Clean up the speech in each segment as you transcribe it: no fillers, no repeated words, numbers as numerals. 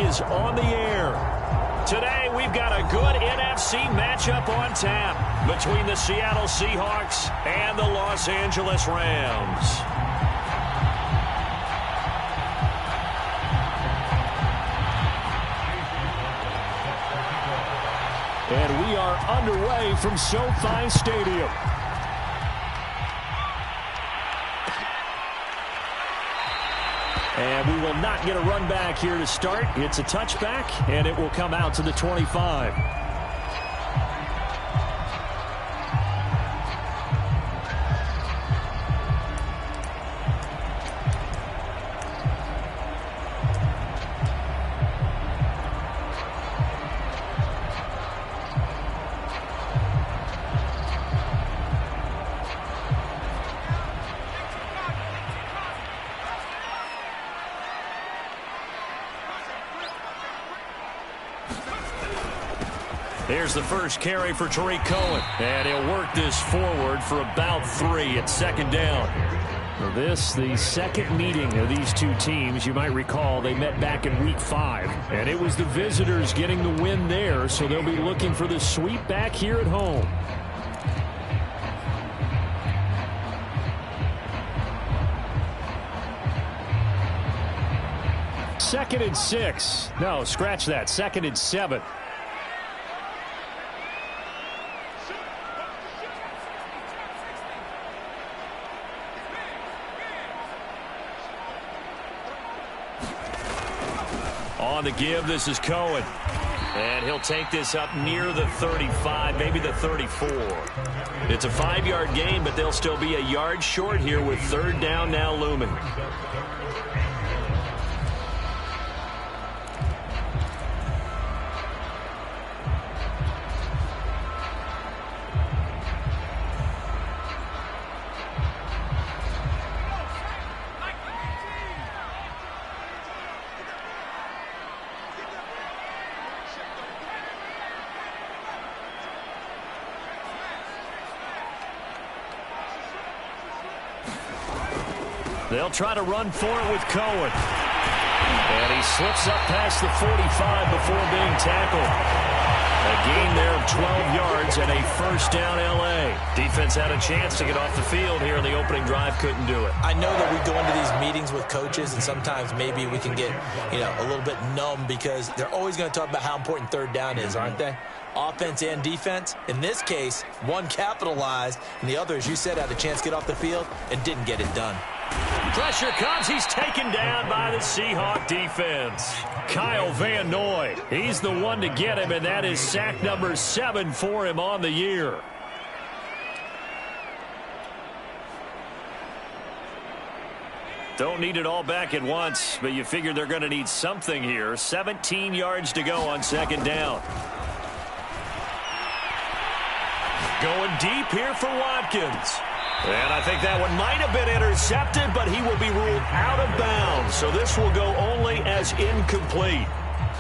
is on the air. Today, we've got a good NFC matchup on tap between the Seattle Seahawks and the Los Angeles Rams. And we are underway from SoFi Stadium. And we will not get a run back here to start. It's a touchback, and it will come out to the 25. Here's the first carry for Tariq Cohen. And he'll work this forward for about 3 at second down. Now this, the second meeting of these two teams. You might recall they met back in Week 5. And it was the visitors getting the win there, so they'll be looking for the sweep back here at home. Second and 6. No, scratch that. Second and 7. On the give, this is Cohen. And he'll take this up near the 35, maybe the 34. It's a 5-yard gain, but they'll still be a yard short here with third down now looming. They'll try to run for it with Cohen. And he slips up past the 45 before being tackled. A gain there of 12 yards and a first down L.A. Defense had a chance to get off the field here in the opening drive, couldn't do it. I know that we go into these meetings with coaches, and sometimes maybe we can get, a little bit numb because they're always going to talk about how important third down is, aren't they? Offense and defense. In this case, one capitalized, and the other, as you said, had a chance to get off the field and didn't get it done. Pressure comes. He's taken down by the Seahawk defense. Kyle Van Noy. He's the one to get him, and that is sack number 7 for him on the year. Don't need it all back at once, but you figure they're going to need something here. 17 yards to go on second down. Going deep here for Watkins. And I think that one might have been intercepted, but he will be ruled out of bounds. So this will go only as incomplete.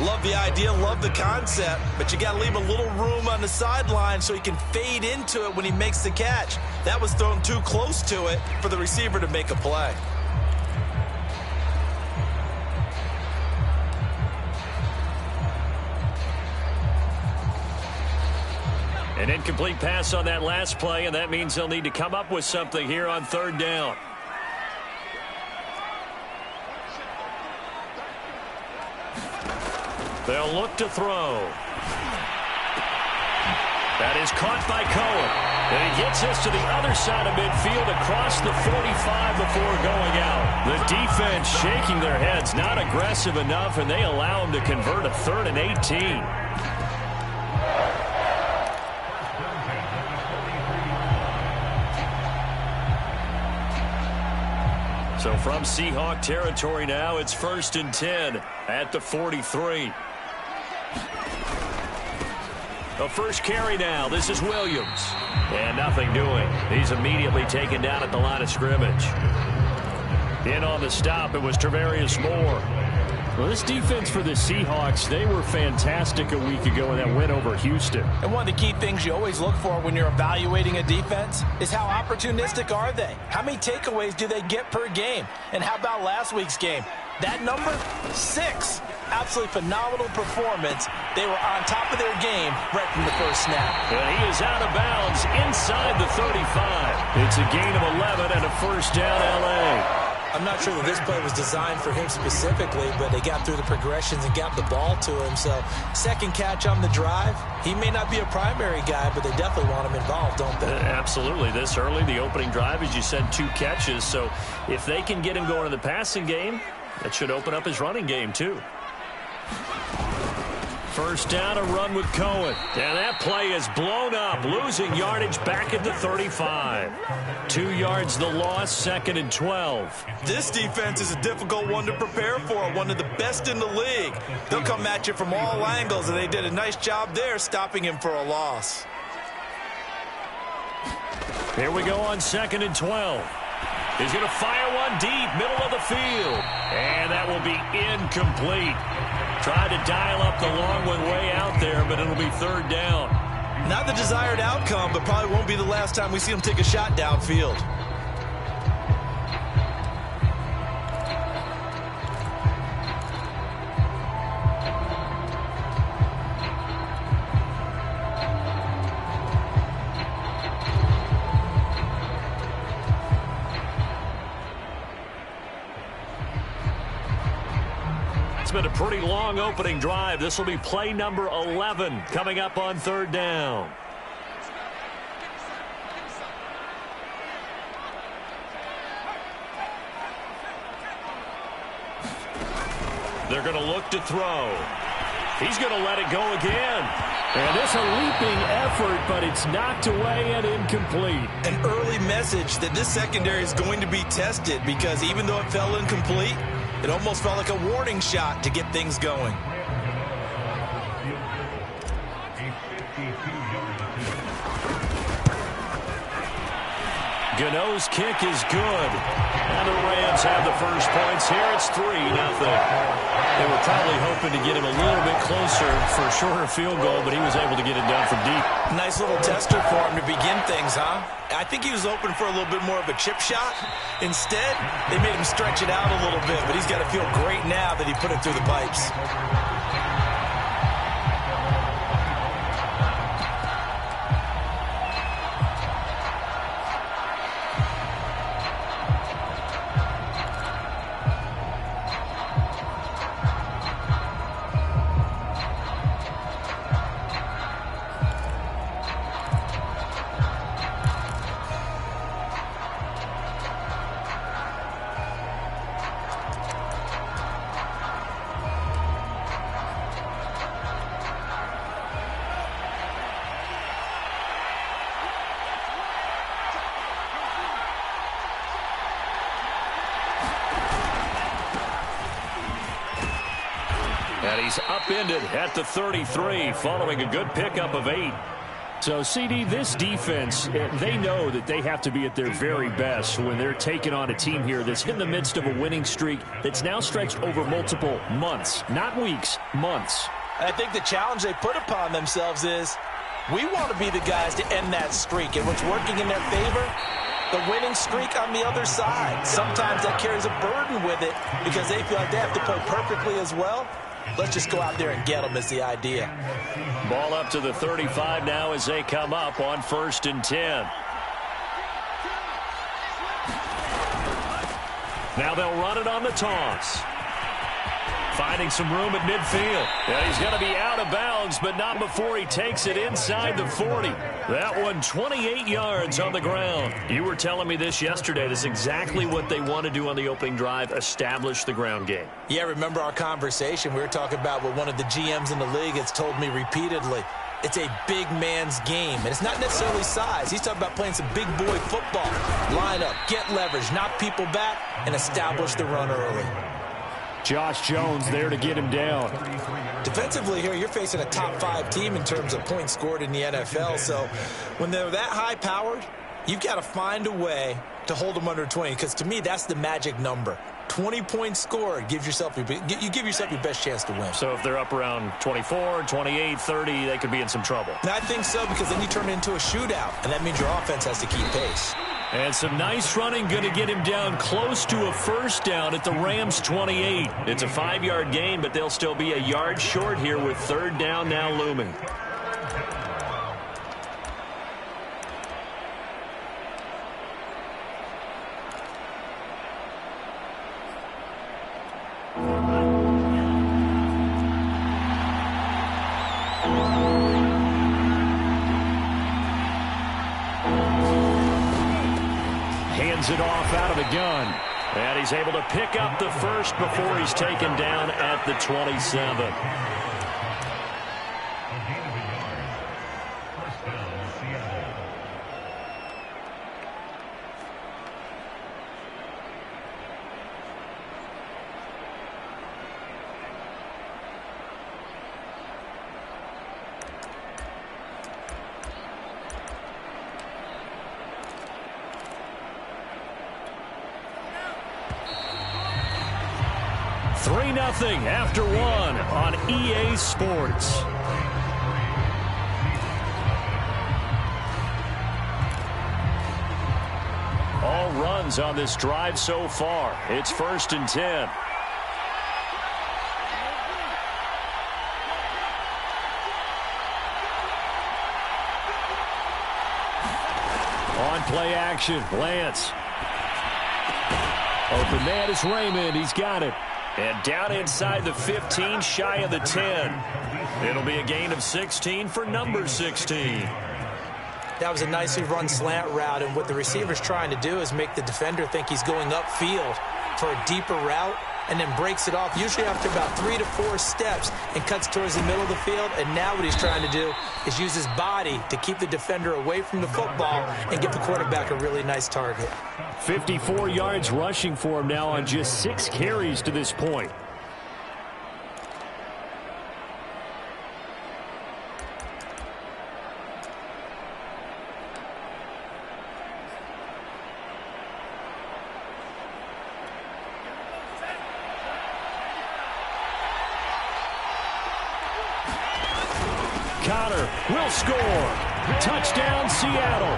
Love the idea, love the concept, but you got to leave a little room on the sideline so he can fade into it when he makes the catch. That was thrown too close to it for the receiver to make a play. An incomplete pass on that last play, and that means they'll need to come up with something here on third down. They'll look to throw. That is caught by Cohen. And he gets us to the other side of midfield across the 45 before going out. The defense shaking their heads, not aggressive enough, and they allow him to convert a 3rd and 18. So from Seahawk territory now, it's 1st and 10 at the 43. The first carry now. This is Williams. And nothing doing. He's immediately taken down at the line of scrimmage. In on the stop, it was Travarius Moore. Well, this defense for the Seahawks, they were fantastic a week ago in that win over Houston. And one of the key things you always look for when you're evaluating a defense is how opportunistic are they? How many takeaways do they get per game? And how about last week's game? That number, 6. Absolutely phenomenal performance. They were on top of their game right from the first snap. And he is out of bounds inside the 35. It's a gain of 11 and a first down, L.A. I'm not sure that this play was designed for him specifically, but they got through the progressions and got the ball to him. So second catch on the drive. He may not be a primary guy, but they definitely want him involved, don't they? Absolutely. This early, the opening drive, as you said, 2 catches. So if they can get him going in the passing game, that should open up his running game too. First down, a run with Cohen. And that play is blown up, losing yardage back at the 35. 2 yards the loss, 2nd and 12. This defense is a difficult one to prepare for, one of the best in the league. They'll come at you from all angles, and they did a nice job there stopping him for a loss. Here we go on 2nd and 12. He's going to fire one deep, middle of the field. And that will be incomplete. Tried to dial up the long one way out there, but it'll be 3rd down. Not the desired outcome, but probably won't be the last time we see him take a shot downfield. It's been a pretty long opening drive. This will be play number 11 coming up on 3rd down. They're going to look to throw. He's going to let it go again. And it's a leaping effort, but it's knocked away and incomplete. An early message that this secondary is going to be tested, because even though it fell incomplete, it almost felt like a warning shot to get things going. Gano's kick is good. And the Rams have the first points here. It's 3-0. They were probably hoping to get him a little bit closer for a shorter field goal, but he was able to get it done from deep. Nice little tester for him to begin things, huh? I think he was open for a little bit more of a chip shot. Instead, they made him stretch it out a little bit, but he's got to feel great now that he put it through the pipes. And he's upended at the 33 following a good pickup of 8. So, CD, this defense, they know that they have to be at their very best when they're taking on a team here that's in the midst of a winning streak that's now stretched over multiple months, not weeks, months. I think the challenge they put upon themselves is, we want to be the guys to end that streak, and what's working in their favor, the winning streak on the other side. Sometimes that carries a burden with it because they feel like they have to play perfectly as well. Let's just go out there and get them is the idea. Ball up to the 35 now as they come up on 1st and 10. Now they'll run it on the toss. Finding some room at midfield. And he's going to be out of bounds, but not before he takes it inside the 40. That one 28 yards on the ground. You were telling me this yesterday. This is exactly what they want to do on the opening drive, establish the ground game. Yeah, remember our conversation. We were talking about what one of the GMs in the league has told me repeatedly. It's a big man's game, and it's not necessarily size. He's talking about playing some big boy football. Line up, get leverage, knock people back, and establish the run early. Josh Jones there to get him down. Defensively here, you're facing a top 5 team in terms of points scored in the NFL. So when they're that high-powered, you've got to find a way to hold them under 20. Because to me, that's the magic number. 20 points scored, you give yourself your best chance to win. So if they're up around 24, 28, 30, they could be in some trouble. And I think so, because then you turn it into a shootout, and that means your offense has to keep pace. And some nice running going to get him down close to a first down at the Rams' 28. It's a 5-yard gain, but they'll still be a yard short here with third down now looming. Hands it off out of the gun. And he's able to pick up the first before he's taken down at the 27. Nothing after one on EA Sports. All runs on this drive so far. It's 1st and 10. On play action, Lance. Open man is Raymond. He's got it. And down inside the 15, shy of the 10. It'll be a gain of 16 for number 16. That was a nicely run slant route, and what the receiver's trying to do is make the defender think he's going upfield for a deeper route, and then breaks it off, usually after about 3 to 4 steps, and cuts towards the middle of the field. And now what he's trying to do is use his body to keep the defender away from the football and give the quarterback a really nice target. 54 yards rushing for him now on just 6 carries to this point. Connor will score. Touchdown, Seattle.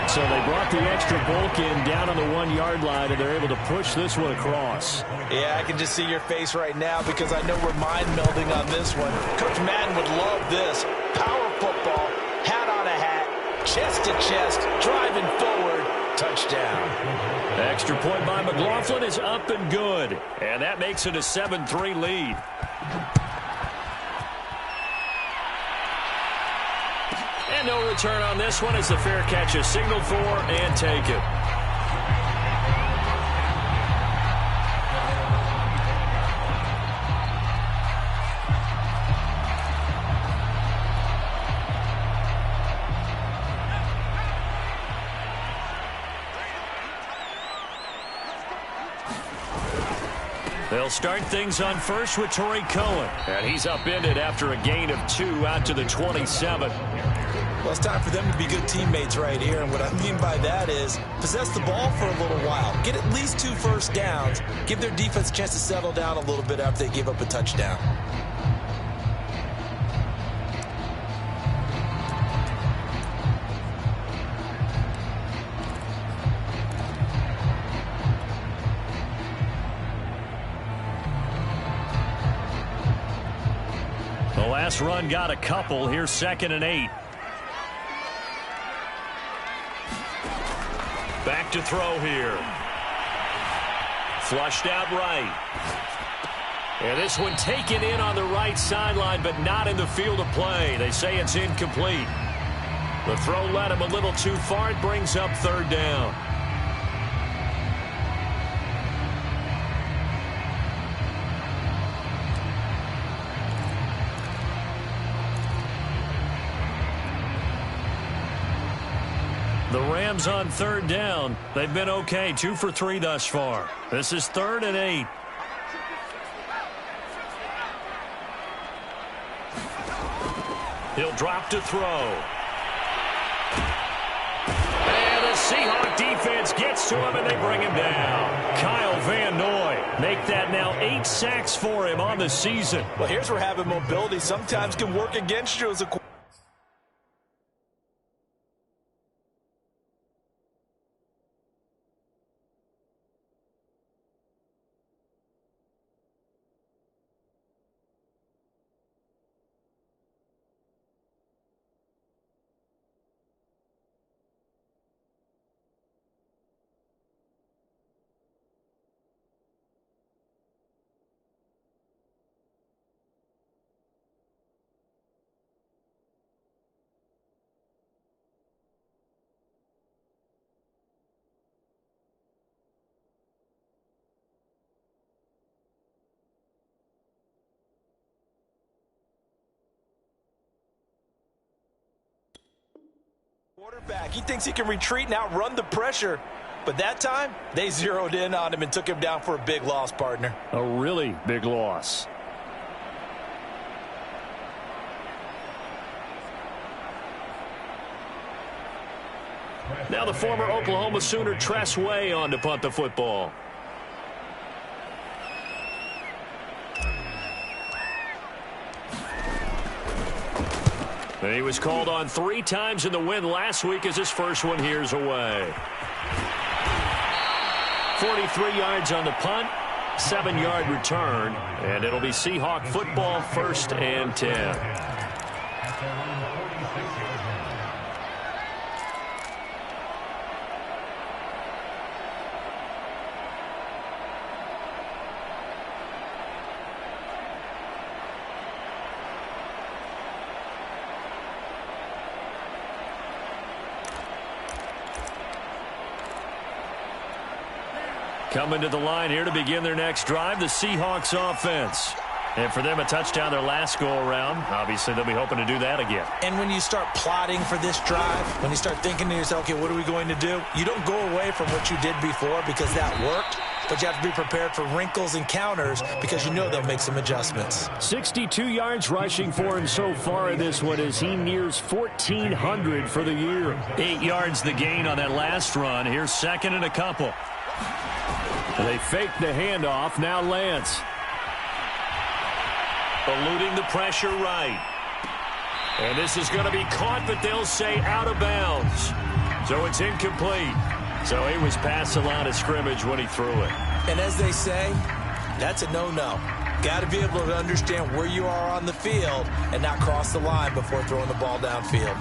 So they brought the extra bulk in down on the 1-yard line, and they're able to push this one across. Yeah, I can just see your face right now because I know we're mind melding on this one. Coach Maden would love this. Power football, hat on a hat, chest to chest, driving forward, touchdown. The extra point by McLaughlin is up and good, and that makes it a 7-3 lead. And no return on this one as the fair catch is signaled for and taken. They'll start things on first with Torrey Cohen. And he's upended after a gain of 2 out to the 27. Well, it's time for them to be good teammates right here. And what I mean by that is possess the ball for a little while. Get at least 2 first downs. Give their defense a chance to settle down a little bit after they give up a touchdown. The last run got a couple. Here's 2nd and 8. Back to throw here. Flushed out right. And this one taken in on the right sideline, but not in the field of play. They say it's incomplete. The throw led him a little too far. It brings up 3rd down. The Rams on 3rd down. They've been okay. 2 for 3 thus far. This is 3rd and 8. He'll drop to throw. And the Seahawk defense gets to him, and they bring him down. Kyle Van Noy make that now 8 sacks for him on the season. Well, here's where having mobility sometimes can work against you as a quarterback. Quarterback, he thinks he can retreat and outrun the pressure. But that time, they zeroed in on him and took him down for a big loss, partner. A really big loss. Now the former Oklahoma Sooner Tress Way on to punt the football. And he was called on 3 times in the win last week as his first one here's away. 43 yards on the punt, 7-yard return, and it'll be Seahawk football, 1st and 10. Coming to the line here to begin their next drive, the Seahawks offense. And for them, a touchdown their last go-around. Obviously, they'll be hoping to do that again. And when you start plotting for this drive, when you start thinking to yourself, okay, what are we going to do? You don't go away from what you did before because that worked, but you have to be prepared for wrinkles and counters because you know they'll make some adjustments. 62 yards rushing for him so far in this one as he nears 1,400 for the year. 8 yards the gain on that last run. Here's 2nd and a couple. They fake the handoff. Now Lance. Eluding the pressure right. And this is going to be caught, but they'll say out of bounds. So it's incomplete. So he was past the line of scrimmage when he threw it. And as they say, that's a no-no. Got to be able to understand where you are on the field and not cross the line before throwing the ball downfield.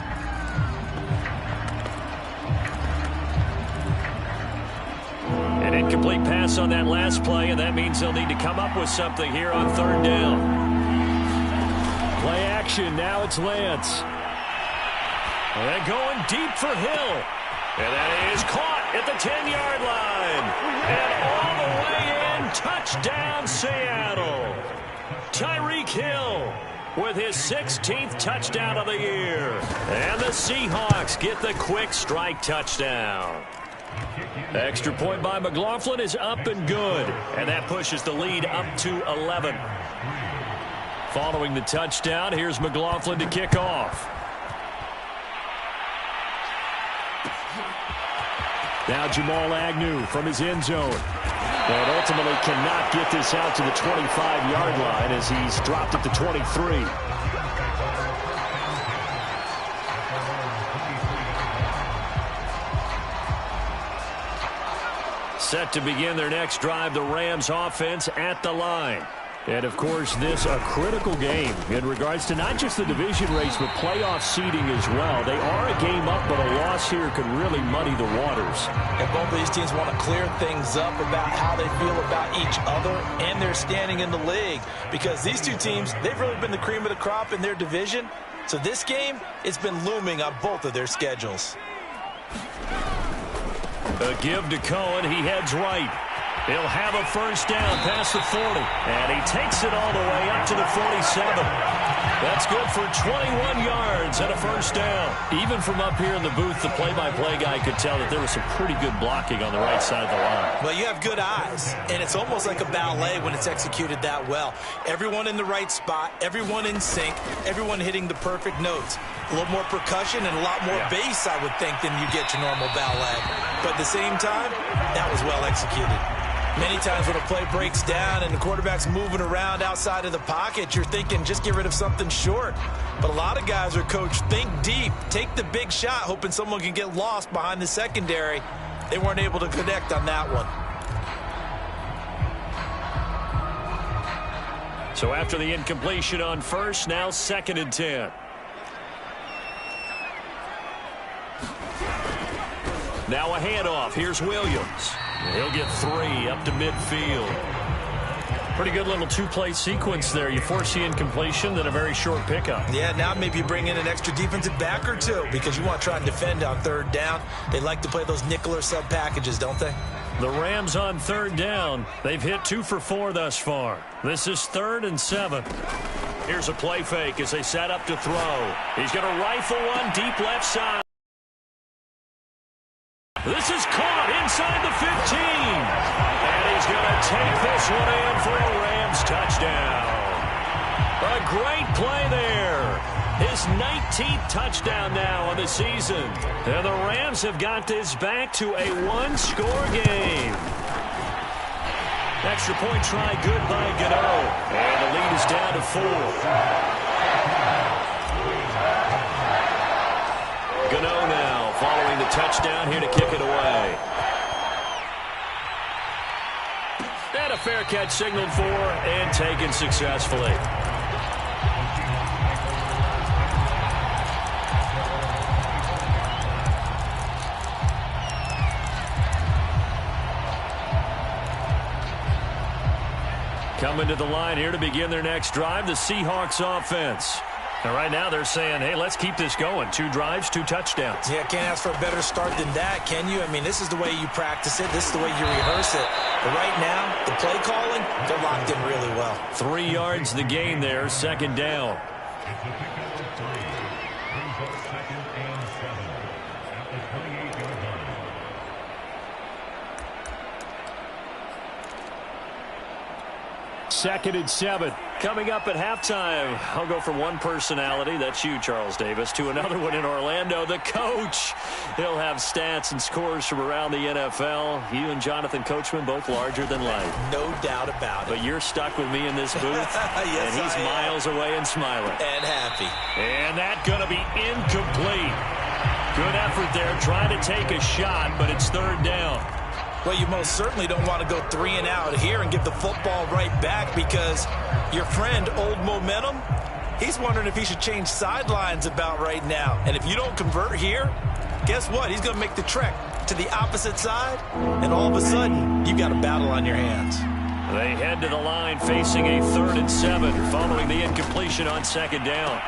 An incomplete pass on that last play, and that means they'll need to come up with something here on 3rd down. Play action. Now it's Lance. And they're going deep for Hill. And that is caught at the 10-yard line. And all the way in, touchdown Seattle. Tyreek Hill with his 16th touchdown of the year. And the Seahawks get the quick strike touchdown. Extra point by McLaughlin is up and good. And that pushes the lead up to 11. Following the touchdown, here's McLaughlin to kick off. Now Jamal Agnew from his end zone. And ultimately cannot get this out to the 25-yard line as he's dropped at the 23. Set to begin their next drive, the Rams offense at the line. And, of course, this a critical game in regards to not just the division race, but playoff seeding as well. They are a game up, but a loss here could really muddy the waters. And both of these teams want to clear things up about how they feel about each other and their standing in the league. Because these two teams, they've really been the cream of the crop in their division. So this game, it's been looming on both of their schedules. A give to Cohen. He heads right. He'll have a first down past the 40. And he takes it all the way up to the 47. That's good for 21 yards and a first down. Even from up here in the booth, the play-by-play guy could tell that there was some pretty good blocking on the right side of the line. Well, you have good eyes, and it's almost like a ballet when it's executed that well. Everyone in the right spot, everyone in sync, everyone hitting the perfect notes. A little more percussion and a lot more bass, I would think, than you get your normal ballet. But at the same time, that was well executed. Many times when a play breaks down and the quarterback's moving around outside of the pocket, you're thinking just get rid of something short. But a lot of guys are coached, think deep, take the big shot, hoping someone can get lost behind the secondary. They weren't able to connect on that one. So after the incompletion on first, now 2nd and 10. Now a handoff. Here's Williams. He'll get 3 up to midfield. Pretty good little two-play sequence there. You force the incompletion, then a very short pickup. Yeah, now maybe you bring in an extra defensive back or two because you want to try and defend on 3rd down. They like to play those nickel or sub packages, don't they? The Rams on 3rd down. They've hit 2 for 4 thus far. This is 3rd and 7. Here's a play fake as they set up to throw. He's going to rifle one deep left side. this one in for a Rams touchdown. A great play there. His 19th touchdown now on the season. And the Rams have got this back to a one-score game. Extra point try good by Gano. And the lead is down to 4. Gano now following the touchdown here to kick it away. And a fair catch signaled for and taken successfully. Coming to the line here to begin their next drive, the Seahawks offense. And right now they're saying, hey, let's keep this going. 2 drives, 2 touchdowns. Yeah, can't ask for a better start than that, can you? I mean, this is the way you practice it. This is the way you rehearse it. But right now, the play calling, they're locked in really well. 3 yards the gain there, second down. Second and 7. Coming up at halftime, I'll go from one personality, that's you, Charles Davis, to another one in Orlando, the coach. He'll have stats and scores from around the NFL. You and Jonathan Coachman, both larger than life. No doubt about it. But you're stuck with me in this booth, yes, and he's miles away and smiling. And happy. And that's going to be incomplete. Good effort there, trying to take a shot, but it's third down. Well, you most certainly don't want to go 3 and out here and give the football right back because your friend, Old Momentum, he's wondering if he should change sidelines about right now. And if you don't convert here, guess what? He's going to make the trek to the opposite side, and all of a sudden, you've got a battle on your hands. They head to the line facing a 3rd and 7 following the incompletion on second down.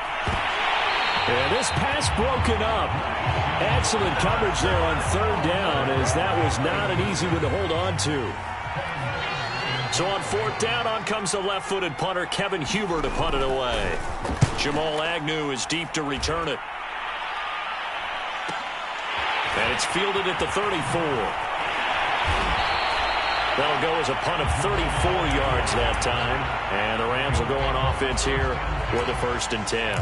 And this pass broken up. Excellent coverage there on third down, as that was not an easy one to hold on to. So on 4th down, on comes the left-footed punter, Kevin Huber, to punt it away. Jamal Agnew is deep to return it. And it's fielded at the 34. That'll go as a punt of 34 yards that time. And the Rams will go on offense here with a 1st and 10.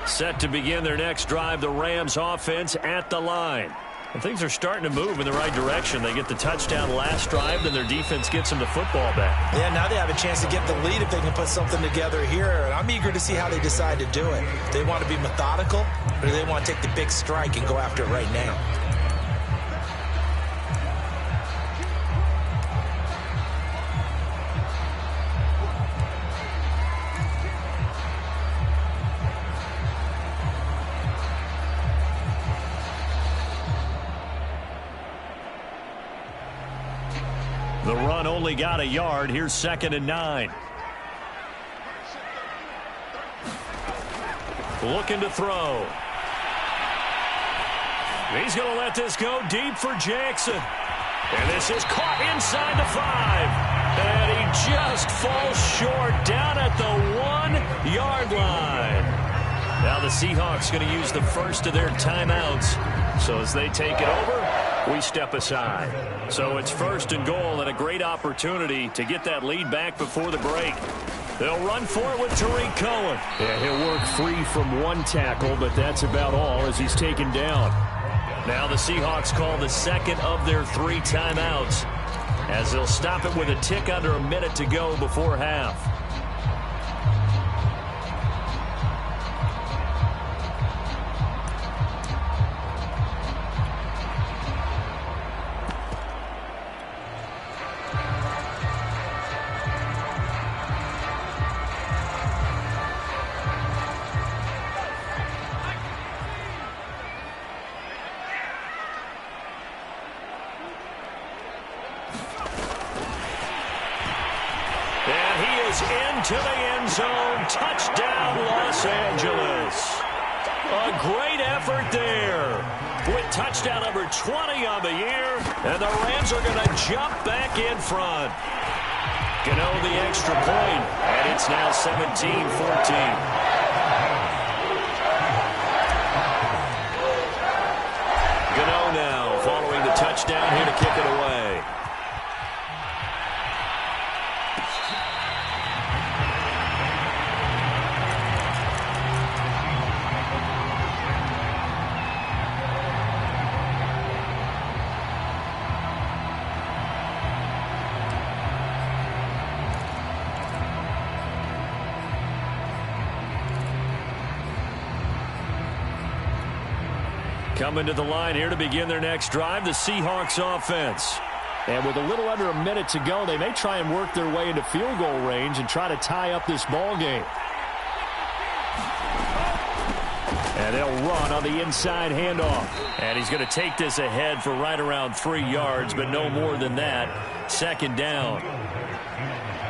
Set to begin their next drive, the Rams offense at the line. And things are starting to move in the right direction. They get the touchdown last drive, then their defense gets them the football back. Yeah, now they have a chance to get the lead if they can put something together here. And I'm eager to see how they decide to do it. They want to be methodical, or do they want to take the big strike and go after it right now? The run only got a yard. Here's 2nd and 9. Looking to throw. He's going to let this go deep for Jackson. And this is caught inside the 5. And he just falls short down at the 1-yard line. Now the Seahawks going to use the first of their timeouts. So as they take it over, we step aside. So it's 1st and goal, and a great opportunity to get that lead back before the break. They'll run for it with Tariq Cohen. Yeah, he'll work free from one tackle, but that's about all as he's taken down. Now the Seahawks call the second of their 3 timeouts as they'll stop it with a tick under a minute to go before half. Into the end zone. Touchdown, Los Angeles. A great effort there. with touchdown number 20 on the year. And the Rams are going to jump back in front. Gano the extra point, and it's now 17-14. Gano now following the touchdown here to kick it away. Coming to the line here to begin their next drive, the Seahawks offense. And with a little under a minute to go, they may try and work their way into field goal range and try to tie up this ball game. And they'll run on the inside handoff. And he's going to take this ahead for right around 3 yards, but no more than that. Second down.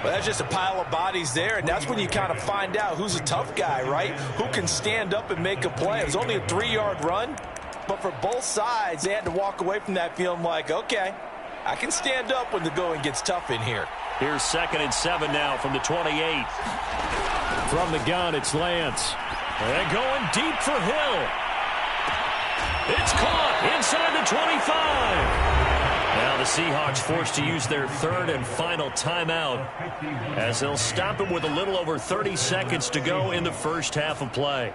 Well, that's just a pile of bodies there, and that's when you kind of find out who's a tough guy, right? Who can stand up and make a play. It was only a 3-yard run. But for both sides, they had to walk away from that feeling like, okay, I can stand up when the going gets tough in here. Here's 2nd and 7 now from the 28. From the gun, it's Lance. And going deep for Hill. It's caught inside the 25. Now the Seahawks forced to use their 3rd and final timeout as they'll stop it with a little over 30 seconds to go in the first half of play.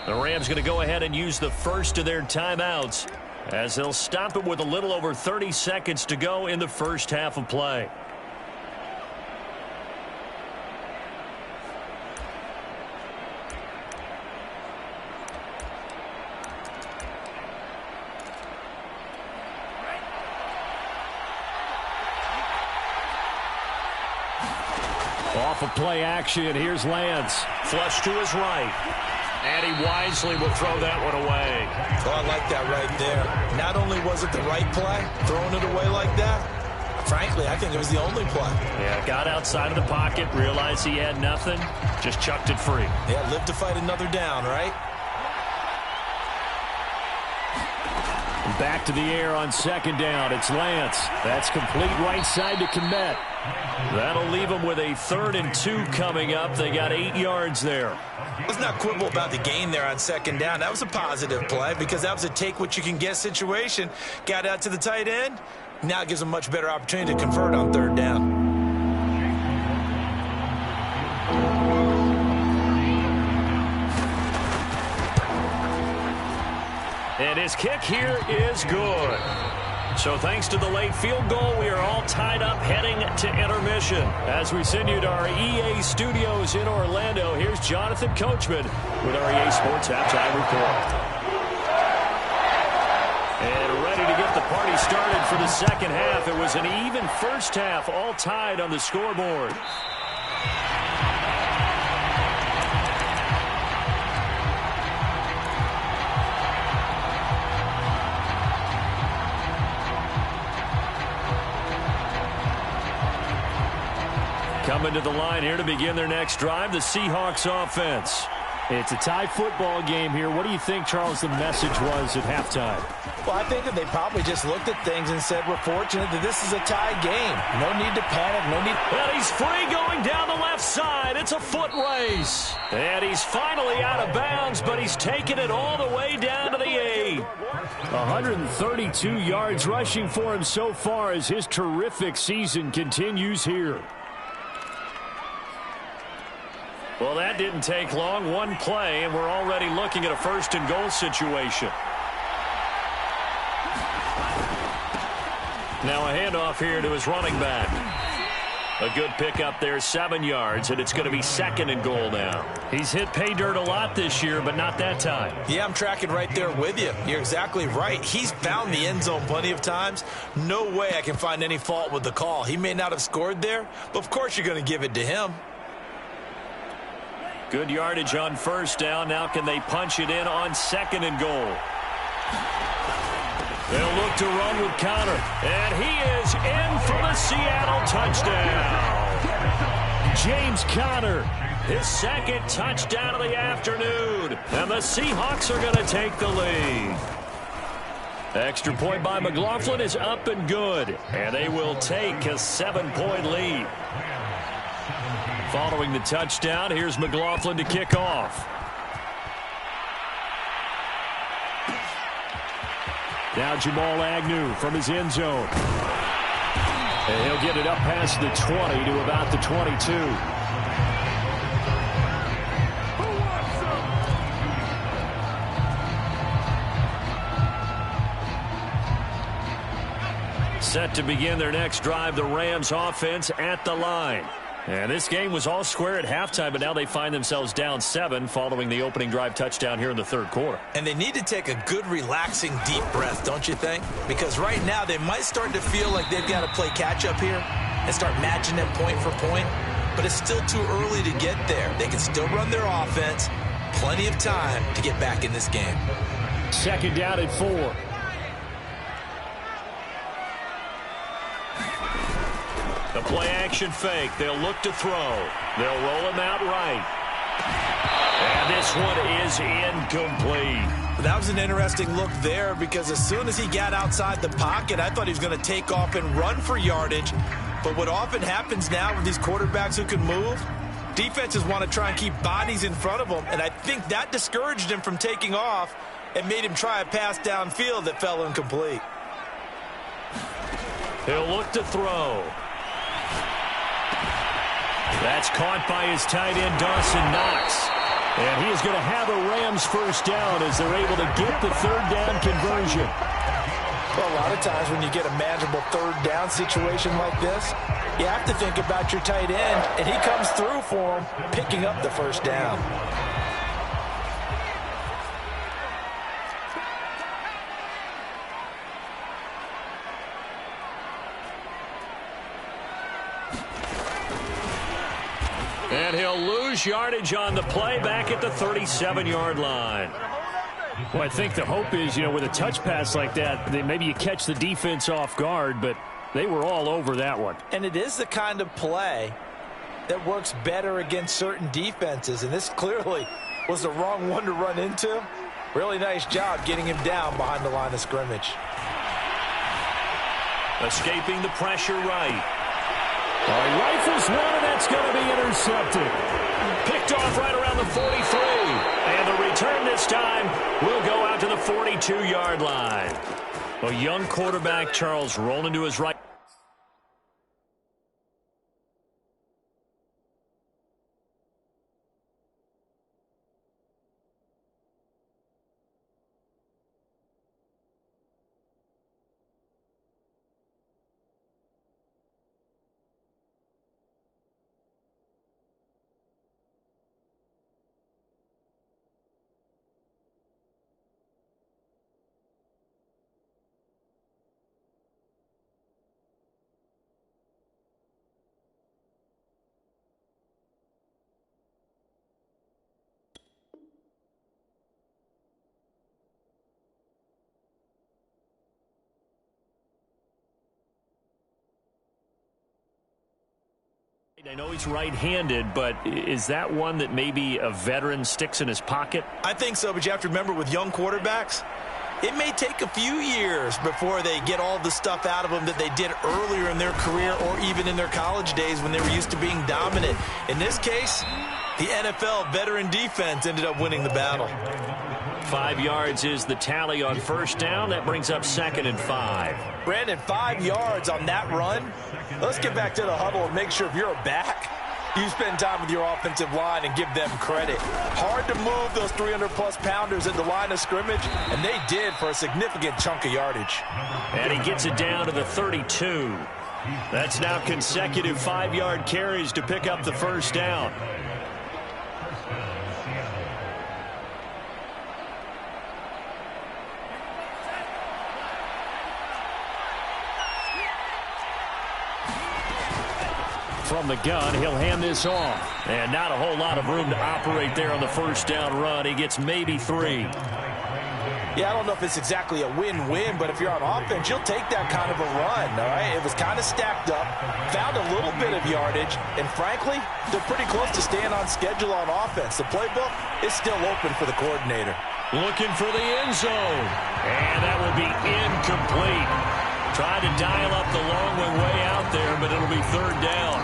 The Rams going to go ahead and use the first of their timeouts as they'll stop it with a little over 30 seconds to go in the first half of play. Off of play action, here's Lance. Flush to his right. And he wisely will throw that one away. Oh, I like that right there. Not only was it the right play, throwing it away like that, frankly, I think it was the only play. Yeah, got outside of the pocket, realized he had nothing, just chucked it free. Yeah, live to fight another down, right? Back to the air on 2nd down. It's Lance. That's complete right side to Kmet. That'll leave them with a 3rd and 2 coming up. They got 8 yards there. Let's not quibble about the gain there on 2nd down. That was a positive play because that was a take-what-you-can-get situation. Got out to the tight end. Now it gives them a much better opportunity to convert on 3rd down. And his kick here is good. So thanks to the late field goal, we are all tied up heading to intermission. As we send you to our EA studios in Orlando, here's Jonathan Coachman with our EA Sports Halftime Report. And ready to get the party started for the second half. It was an even first half, all tied on the scoreboard. Coming to the line here to begin their next drive, the Seahawks offense. It's a tie football game here. What do you think, Charles, the message was at halftime? Well, I think that they probably just looked at things and said, we're fortunate that this is a tie game. No need to panic, no need. And he's free going down the left side. It's a foot race. And he's finally out of bounds, but he's taken it all the way down to the 8. 132 yards rushing for him so far as his terrific season continues here. Well, that didn't take long. One play, and we're already looking at a 1st and goal situation. Now a handoff here to his running back. A good pickup there, 7 yards, and it's going to be 2nd and goal now. He's hit pay dirt a lot this year, but not that time. Yeah, I'm tracking right there with you. You're exactly right. He's found the end zone plenty of times. No way I can find any fault with the call. He may not have scored there, but of course you're going to give it to him. Good yardage on 1st down. Now can they punch it in on 2nd and goal? They'll look to run with Connor. And he is in for the Seattle touchdown. James Conner, his second touchdown of the afternoon. And the Seahawks are going to take the lead. Extra point by McLaughlin is up and good. And they will take a 7-point lead. Following the touchdown, here's McLaughlin to kick off. Now Jamal Agnew from his end zone. And he'll get it up past the 20 to about the 22. Set to begin their next drive, the Rams offense at the line. And this game was all square at halftime, but now they find themselves down 7 following the opening drive touchdown here in the third quarter. And they need to take a good, relaxing, deep breath, don't you think? Because right now they might start to feel like they've got to play catch-up here and start matching them point for point. But it's still too early to get there. They can still run their offense. Plenty of time to get back in this game. Second down at 4. The play-action fake. They'll look to throw. They'll roll him out right. And this one is incomplete. That was an interesting look there because as soon as he got outside the pocket, I thought he was going to take off and run for yardage. But what often happens now with these quarterbacks who can move, defenses want to try and keep bodies in front of them, and I think that discouraged him from taking off and made him try a pass downfield that fell incomplete. He'll look to throw. That's caught by his tight end, Dawson Knox. And he is going to have a Rams first down as they're able to get the third down conversion. Well, a lot of times when you get a manageable third down situation like this, you have to think about your tight end, and he comes through for him, picking up the first down. And he'll lose yardage on the play back at the 37-yard line. Well, I think the hope is, with a touch pass like that, maybe you catch the defense off guard, but they were all over that one. And it is the kind of play that works better against certain defenses, and this clearly was the wrong one to run into. Really nice job getting him down behind the line of scrimmage. Escaping the pressure right. Rifles one, and that's going to be intercepted. Picked off right around the 43. And the return this time will go out to the 42-yard line. A young quarterback, Charles, rolling to his right. I know he's right-handed, but is that one that maybe a veteran sticks in his pocket? I think so, but you have to remember with young quarterbacks, it may take a few years before they get all the stuff out of them that they did earlier in their career or even in their college days when they were used to being dominant. In this case, the NFL veteran defense ended up winning the battle. 5 yards is the tally on first down. That brings up 2nd and 5. Brandon, 5 yards on that run. Let's get back to the huddle and make sure if you're a back, you spend time with your offensive line and give them credit. Hard to move those 300-plus pounders at the line of scrimmage, and they did for a significant chunk of yardage. And he gets it down to the 32. That's now consecutive 5-yard carries to pick up the first down. From the gun, he'll hand this off. And not a whole lot of room to operate there on the first down run. He gets maybe 3. Yeah, I don't know if it's exactly a win-win, but if you're on offense, you'll take that kind of a run, all right? It was kind of stacked up, found a little bit of yardage, and frankly, they're pretty close to staying on schedule on offense. The playbook is still open for the coordinator. Looking for the end zone, and that will be incomplete. Tried to dial up the long way out there, but it'll be third down.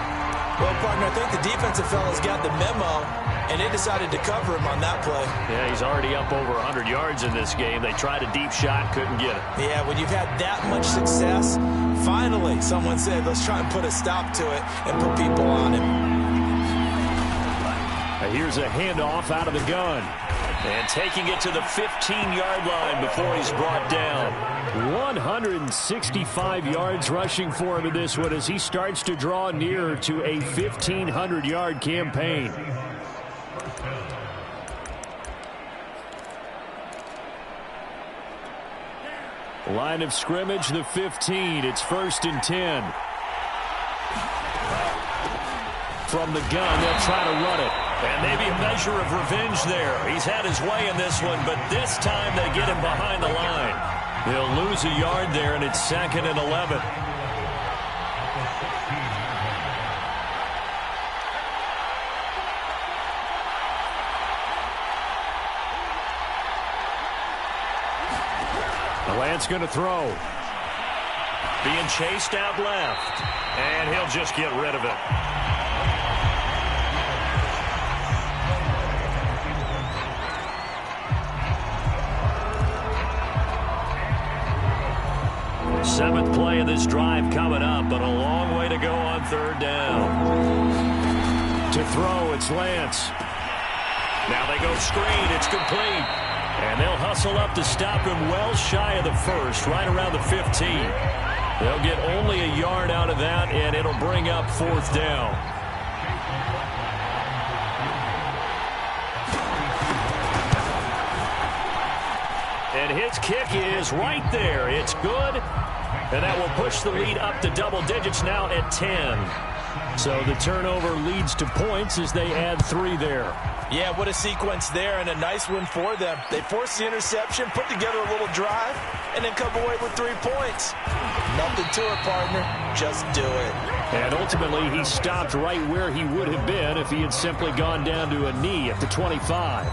Well, partner, I think the defensive fellas got the memo, and they decided to cover him on that play. Yeah, he's already up over 100 yards in this game. They tried a deep shot, couldn't get it. Yeah, when you've had that much success, finally someone said, let's try and put a stop to it and put people on him. Here's a handoff out of the gun. And taking it to the 15-yard line before he's brought down. 165 yards rushing for him in this one as he starts to draw nearer to a 1,500-yard campaign. Line of scrimmage, the 15. It's 1st and 10. From the gun, they'll try to run it. And maybe a measure of revenge there. He's had his way in this one, but this time they get him behind the line. They'll lose a yard there, and it's 2nd and 11. Lance going to throw. Being chased out left. And he'll just get rid of it. Seventh play of this drive coming up, but a long way to go on third down. To throw, it's Lance. Now they go screen. It's complete. And they'll hustle up to stop him well shy of the first, right around the 15. They'll get only a yard out of that, and it'll bring up 4th down. And his kick is right there. It's good. And that will push the lead up to double digits now at 10. So the turnover leads to points as they add 3 there. Yeah, what a sequence there, and a nice win for them. They forced the interception, put together a little drive, and then come away with 3 points. Nothing to it, partner. Just do it. And ultimately, he stopped right where he would have been if he had simply gone down to a knee at the 25.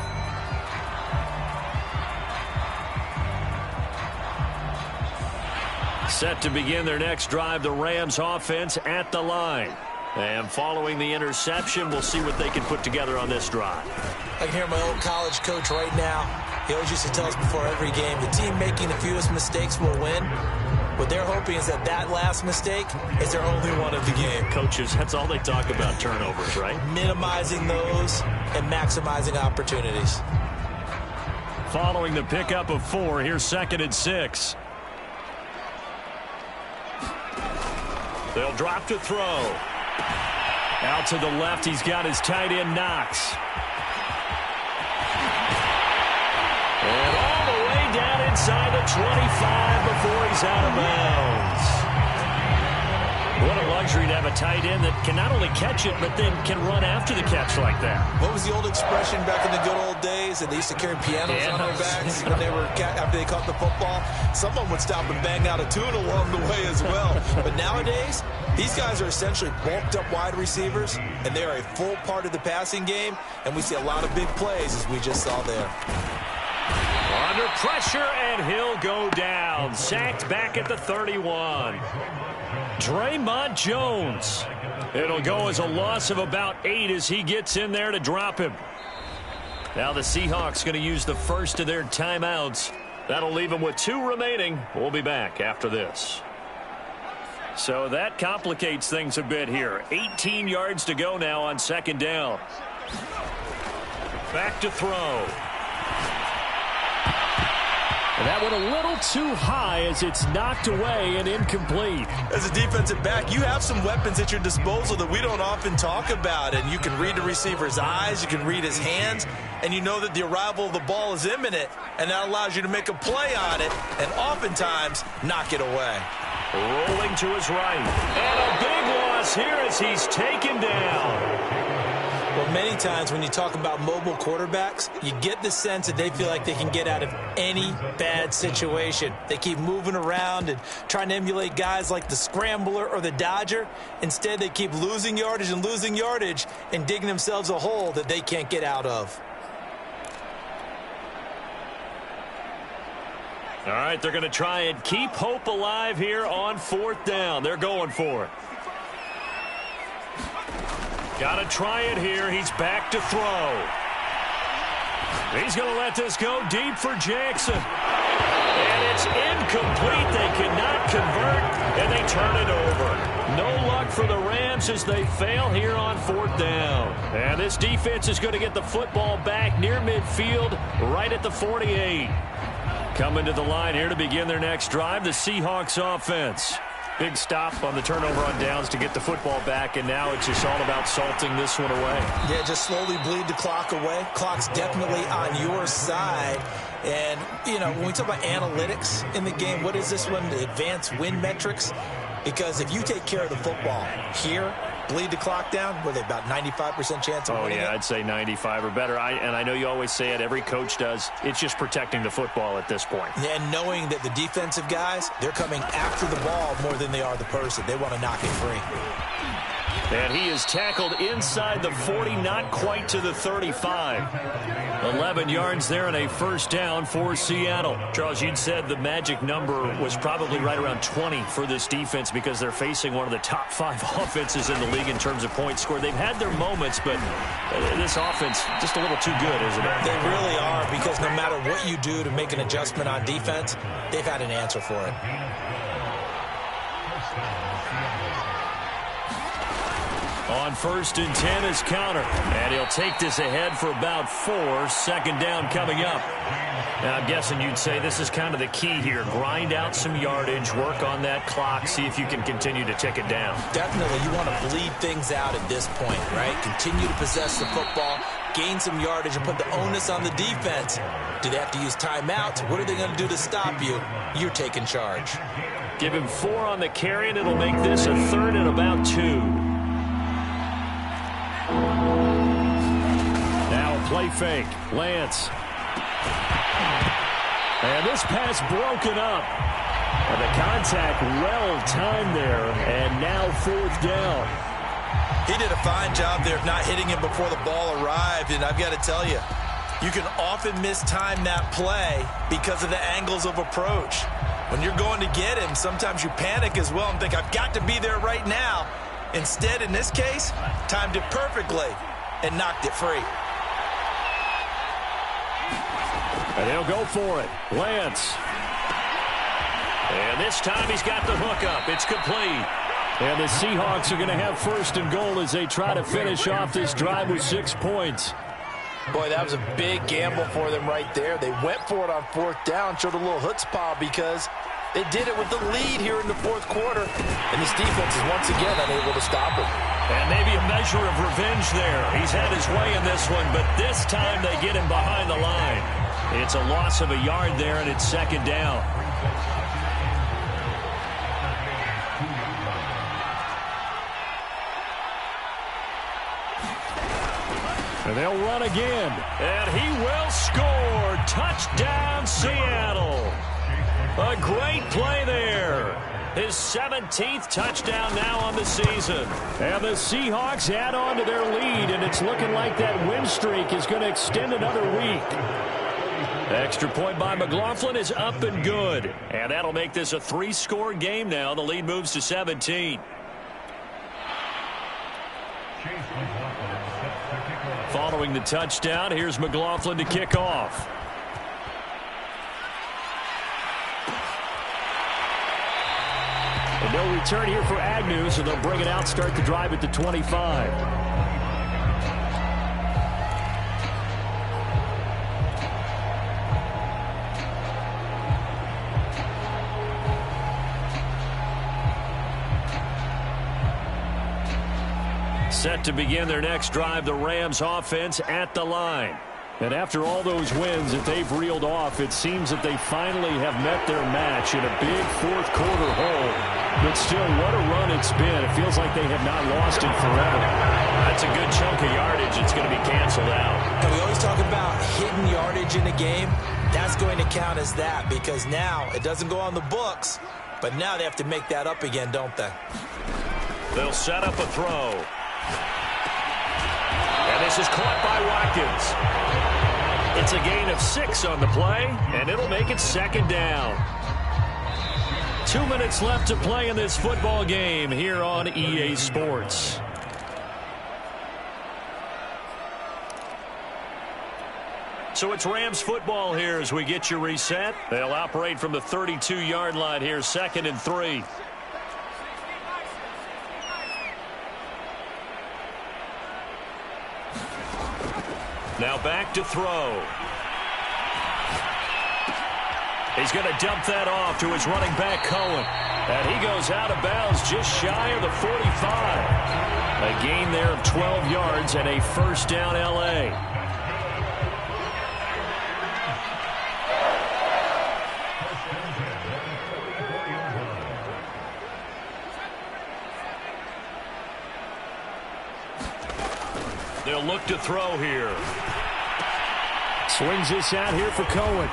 Set to begin their next drive, the Rams offense at the line. And following the interception, we'll see what they can put together on this drive. I can hear my old college coach right now. He always used to tell us before every game, the team making the fewest mistakes will win. What they're hoping is that that last mistake is their only one of the game. Coaches, that's all they talk about, turnovers, right? Minimizing those and maximizing opportunities. Following the pickup of 4, here's 2nd and 6. They'll drop to throw. Out to the left, he's got his tight end, Knox. And all the way down inside the 25 before he's out of bounds. What a luxury to have a tight end that can not only catch it, but then can run after the catch like that. What was the old expression back in the good old days? And they used to carry pianos on their backs when they were after they caught the football. Someone would stop and bang out a tune along the way as well. But nowadays, these guys are essentially bulked up wide receivers, and they are a full part of the passing game. And we see a lot of big plays, as we just saw there. Under pressure, and he'll go down. Sacked back at the 31. Draymond Jones. It'll go as a loss of about 8 as he gets in there to drop him. Now the Seahawks going to use the first of their timeouts. That'll leave them with 2 remaining. We'll be back after this. So that complicates things a bit here. 18 yards to go now on 2nd down. Back to throw. And that went a little too high as it's knocked away and incomplete. As a defensive back, you have some weapons at your disposal that we don't often talk about. And you can read the receiver's eyes, you can read his hands, and you know that the arrival of the ball is imminent. And that allows you to make a play on it and oftentimes knock it away. Rolling to his right. And a big loss here as he's taken down. Well, Well, many times when you talk about mobile quarterbacks, you get the sense that they feel like they can get out of any bad situation. They keep moving around and trying to emulate guys like the Scrambler or the Dodger. Instead, they keep losing yardage and digging themselves a hole that they can't get out of. All right, they're going to try and keep hope alive here on 4th down. They're going for it. Got to try it here. He's back to throw. He's going to let this go deep for Jackson. And it's incomplete. They cannot convert, and they turn it over. No luck for the Rams as they fail here on 4th down. And this defense is going to get the football back near midfield, right at the 48. Coming to the line here to begin their next drive, the Seahawks offense. Big stop on the turnover on downs to get the football back, and now it's just all about salting this one away. Yeah, just slowly bleed the clock away. Clock's definitely on your side. And, you know, when we talk about analytics in the game, what is this one? The advanced win metrics? Because if you take care of the football here, bleed the clock down, were they about 95% chance of winning it? I'd say 95 or better. And I know you always say it, every coach does. It's just protecting the football at this point. And knowing that the defensive guys, they're coming after the ball more than they are the person. They want to knock it free. And he is tackled inside the 40, not quite to the 35. 11 yards there and a first down for Seattle. Charles, you'd said the magic number was probably right around 20 for this defense because they're facing one of the top 5 offenses in the league in terms of points scored. They've had their moments, but this offense just a little too good, isn't it? They really are, because no matter what you do to make an adjustment on defense, they've had an answer for it. On 1st and 10 is counter. And he'll take this ahead for about 4. 2nd down coming up. Now, I'm guessing you'd say this is kind of the key here. Grind out some yardage, work on that clock, see if you can continue to tick it down. Definitely. You want to bleed things out at this point, right? Continue to possess the football, gain some yardage, and put the onus on the defense. Do they have to use timeouts? What are they going to do to stop you? You're taking charge. Give him 4 on the carry, and it'll make this a 3rd and about 2. Now play fake. Lance. And this pass broken up. And the contact well timed there. And now 4th down. He did a fine job there of not hitting him before the ball arrived. And I've got to tell you, you can often mistime that play because of the angles of approach. When you're going to get him, sometimes you panic as well and think, I've got to be there right now. Instead, in this case, timed it perfectly and knocked it free. And they'll go for it. Lance. And this time he's got the hook up. It's complete. And the Seahawks are going to have 1st and goal as they try to finish off this drive with 6 points. Boy, that was a big gamble for them right there. They went for it on 4th down, showed a little chutzpah because they did it with the lead here in the 4th quarter. And this defense is once again unable to stop it. And maybe a measure of revenge there. He's had his way in this one, but this time they get him behind the line. It's a loss of a yard there, and it's 2nd down. And they'll run again. And he will score. Touchdown, Seattle. A great play there. His 17th touchdown now on the season. And the Seahawks add on to their lead, and it's looking like that win streak is going to extend another week. Extra point by McLaughlin is up and good. And that'll make this a 3-score game now. The lead moves to 17. Following the touchdown, here's McLaughlin to kick off. And no return here for Agnew, so they'll bring it out, start the drive at the 25. Set to begin their next drive, the Rams offense at the line. And after all those wins that they've reeled off, it seems that they finally have met their match in a big fourth-quarter hole. But still, what a run it's been. It feels like they have not lost it forever. That's a good chunk of yardage. It's going to be canceled out. And we always talk about hidden yardage in a game. That's going to count as that because now it doesn't go on the books, but now they have to make that up again, don't they? They'll set up a throw. And this is caught by Watkins. It's a gain of 6 on the play, and it'll make it second down. 2 minutes left to play in this football game here on EA Sports. So it's Rams football here as we get you reset. They'll operate from the 32-yard line here, 2nd and 3. Now back to throw. He's going to dump that off to his running back, Cohen. And he goes out of bounds just shy of the 45. A gain there of 12 yards and a first down L.A. They'll look to throw here. Swings this out here for Cohen.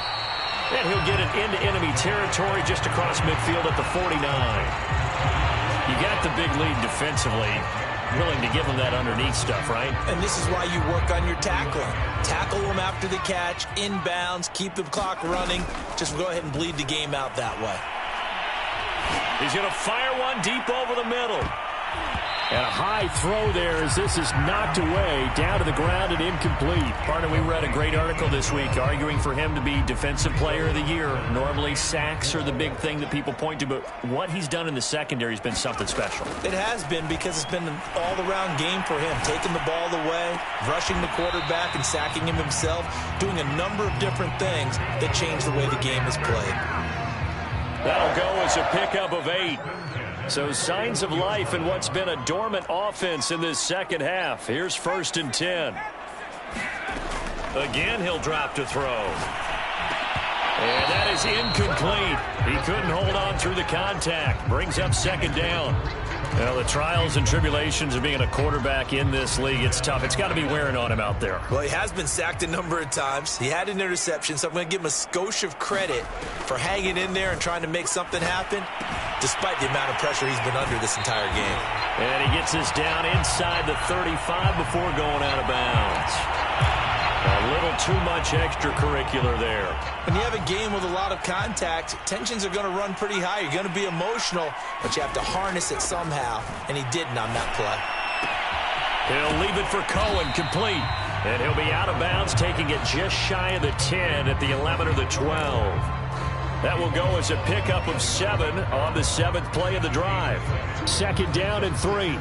And he'll get it into enemy territory just across midfield at the 49. You got the big lead defensively. Willing to give them that underneath stuff, right? And this is why you work on your tackling. Tackle them after the catch, inbounds, keep the clock running. Just go ahead and bleed the game out that way. He's going to fire one deep over the middle. And a high throw there as this is knocked away, down to the ground and incomplete. Partner, we read a great article this week arguing for him to be Defensive Player of the Year. Normally, sacks are the big thing that people point to, but what he's done in the secondary has been something special. It has been because it's been an all-around game for him, taking the ball away, rushing the quarterback and sacking him himself, doing a number of different things that change the way the game is played. That'll go as a pickup of 8. So signs of life in what's been a dormant offense in this second half. Here's 1st and 10. Again, he'll drop to throw. And that is incomplete. He couldn't hold on through the contact. Brings up 2nd down. Well, the trials and tribulations of being a quarterback in this league, it's tough. It's got to be wearing on him out there. Well, he has been sacked a number of times. He had an interception, so I'm going to give him a skosh of credit for hanging in there and trying to make something happen, despite the amount of pressure he's been under this entire game. And he gets this down inside the 35 before going out of bounds. A little too much extracurricular there. When you have a game with a lot of contact, tensions are going to run pretty high. You're going to be emotional, but you have to harness it somehow, and he didn't on that play. He'll leave it for Cohen, complete. And he'll be out of bounds, taking it just shy of the 10 at the 11 or the 12. That will go as a pickup of 7 on the 7th play of the drive. 2nd down and 3.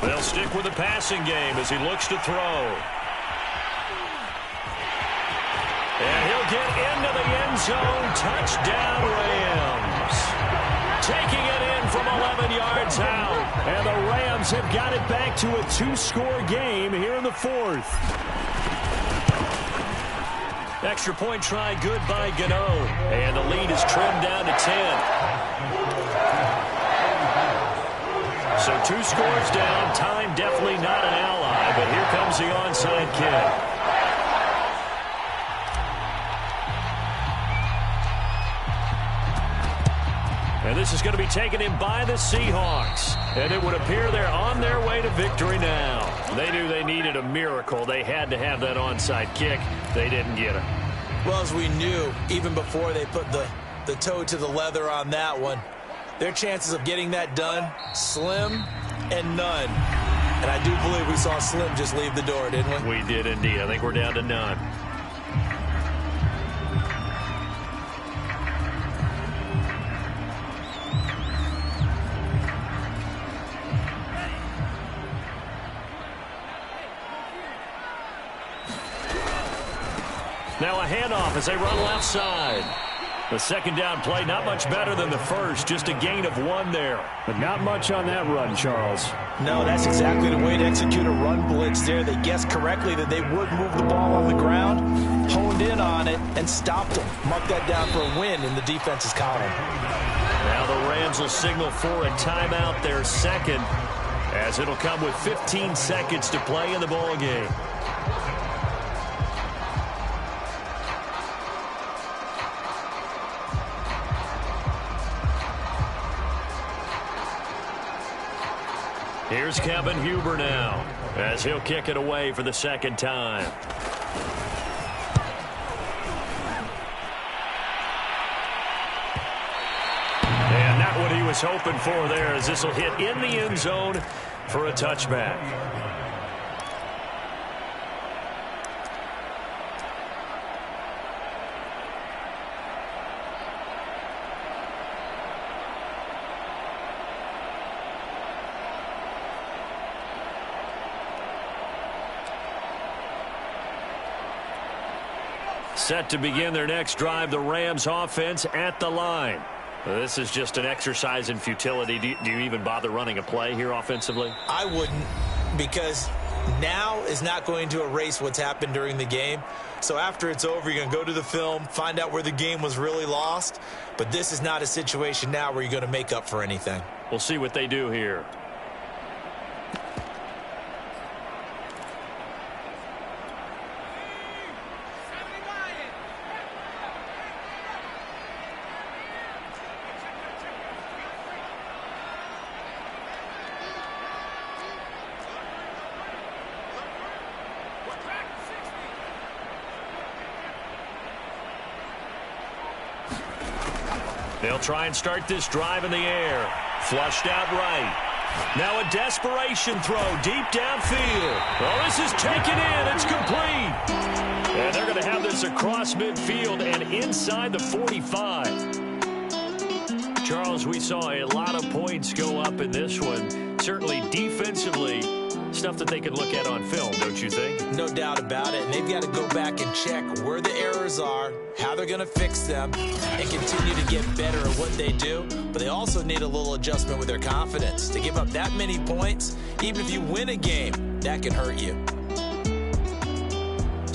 They'll stick with the passing game as he looks to throw. And he'll get into the end zone. Touchdown, Rams. Taking it in from 11 yards out. And the Rams have got it back to a 2-score game here in the 4th. Extra point try good by Gano. And the lead is trimmed down to 10. So 2 scores down. Time definitely not an ally, but here comes the onside kick. And this is going to be taken in by the Seahawks. And it would appear they're on their way to victory now. They knew they needed a miracle. They had to have that onside kick. They didn't get it. Well, as we knew, even before they put the toe to the leather on that one, their chances of getting that done, slim and none. And I do believe we saw Slim just leave the door, didn't we? We did indeed. I think we're down to none. Now a handoff as they run left side. The second down play, not much better than the first, just a gain of 1 there. But not much on that run, Charles. No, that's exactly the way to execute a run blitz there. They guessed correctly that they would move the ball on the ground, honed in on it, and stopped them. Mark that down for a win in the defense's column. Now the Rams will signal for a timeout, their second, as it'll come with 15 seconds to play in the ball game. Here's Kevin Huber now, as he'll kick it away for the second time. And not what he was hoping for there, as this will hit in the end zone for a touchback. Set to begin their next drive, the Rams offense at the line. This is just an exercise in futility. Do you even bother running a play here offensively? I wouldn't, because now is not going to erase what's happened during the game. So after it's over, you're going to go to the film, find out where the game was really lost. But this is not a situation now where you're going to make up for anything. We'll see what they do here. They'll try and start this drive in the air. Flushed out right. Now a desperation throw deep downfield. Well, this is taken in. It's complete. And they're going to have this across midfield and inside the 45. Charles, we saw a lot of points go up in this one. Certainly defensively, stuff that they could look at on film, don't you think? No doubt about it. And they've got to go back and check where the errors are, how they're going to fix them, and continue to get better at what they do. But they also need a little adjustment with their confidence. To give up that many points, even if you win a game, that can hurt you.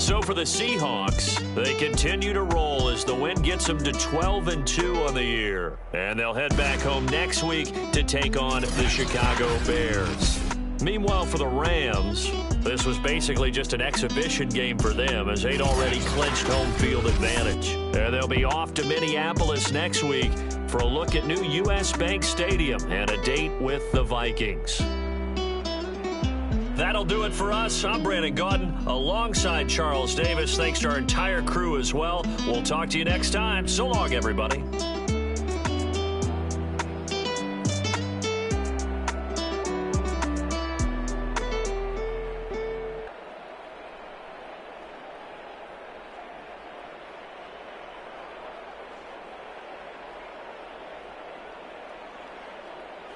So for the Seahawks, they continue to roll as the win gets them to 12-2 on the year. And they'll head back home next week to take on the Chicago Bears. Meanwhile, for the Rams, this was basically just an exhibition game for them as they'd already clinched home field advantage. And they'll be off to Minneapolis next week for a look at new U.S. Bank Stadium and a date with the Vikings. That'll do it for us. I'm Brandon Gaudin alongside Charles Davis. Thanks to our entire crew as well. We'll talk to you next time. So long, everybody.